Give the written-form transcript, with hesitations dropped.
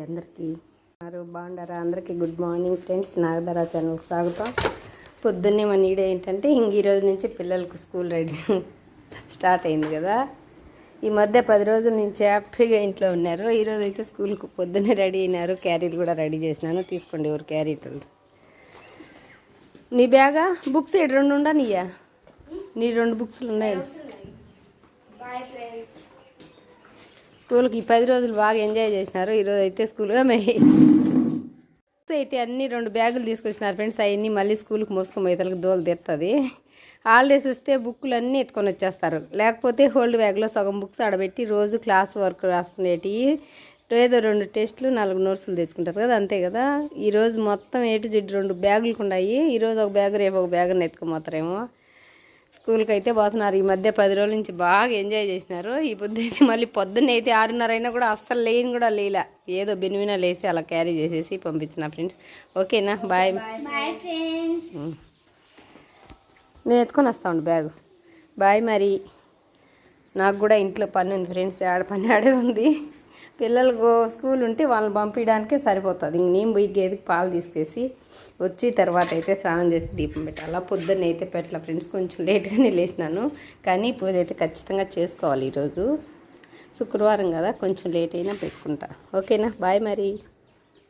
అందరికీ బాగుండారా? అందరికీ good morning friends. నాగధర ఛానల్కి స్వాగతం. పొద్దున్నే మన ఈడ ఏంటంటే ఈరోజు నుంచి పిల్లలకు స్కూల్ రెడీ స్టార్ట్ అయింది కదా. ఈ మధ్య 10 రోజుల నుంచి హ్యాపీగా ఇంట్లో ఉన్నారు. ఈరోజు అయితే స్కూల్కి పొద్దున్నే రెడీ అయినారు. క్యారీలు కూడా రెడీ చేసినాను. తీసుకోండి ఎవరు క్యారీలు. నీ బ్యాగా బుక్స్ 2 ఉండా నీయా? నీ 2 బుక్స్లు ఉన్నాయి. స్కూల్కి ఈ 10 రోజులు బాగా ఎంజాయ్ చేసినారు. ఈరోజు అయితే స్కూల్గా అయితే అన్ని 2 బ్యాగులు తీసుకొచ్చినారు ఫ్రెండ్స్. అవన్నీ మళ్ళీ స్కూల్కి మోసుకొని పోయేతలకు దోలు తీస్తుంది. హాలిడేస్ వస్తే బుక్కులు అన్నీ ఎత్తుకొని వచ్చేస్తారు. లేకపోతే హోల్డ్ బ్యాగ్లో సగం బుక్స్ ఆడబెట్టి రోజు క్లాస్ వర్క్ రాసుకునేటివి ఏదో 2 టెస్టులు 4 నోట్స్లు తెచ్చుకుంటారు కదా, అంతే కదా. ఈరోజు మొత్తం ఏటు జిడ్డు 2 బ్యాగులకు ఉన్నాయి. ఈరోజు ఒక బ్యాగ్, రేపు ఒక బ్యాగుని ఎత్తుకుపోతారేమో. స్కూల్కి అయితే పోతున్నారు. ఈ మధ్య 10 రోజుల నుంచి బాగా ఎంజాయ్ చేసినారు. ఈ పొద్దు అయితే మళ్ళీ పొద్దున్న అయితే 6:30 అయినా కూడా అస్సలు లేని కూడా లేలా. ఏదో బెనిమినా లేసి అలా క్యారీ చేసేసి పంపించిన ఫ్రెండ్స్. ఓకేనా? Boy friends. నేను ఎత్తుకొని వస్తాను బ్యాగు. బాయ్. మరి నాకు కూడా ఇంట్లో పని ఉంది ఫ్రెండ్స్. పని ఆడే ఉంది. పిల్లలకు స్కూల్ ఉంటే వాళ్ళని పంపించడానికే సరిపోతుంది. ఇంక నేను పోయి గేదెకి పాలు తీసుకేసి వచ్చి తర్వాత అయితే స్నానం చేసి దీపం పెట్టాలి. పొద్దున్న అయితే పెట్టాల ఫ్రెండ్స్. కొంచెం లేట్గానే లేచినాను, కానీ పూజ అయితే ఖచ్చితంగా చేసుకోవాలి. ఈరోజు శుక్రవారం కదా, కొంచెం లేట్ అయినా పెట్టుకుంటా. ఓకేనా? బాయ్ మరి.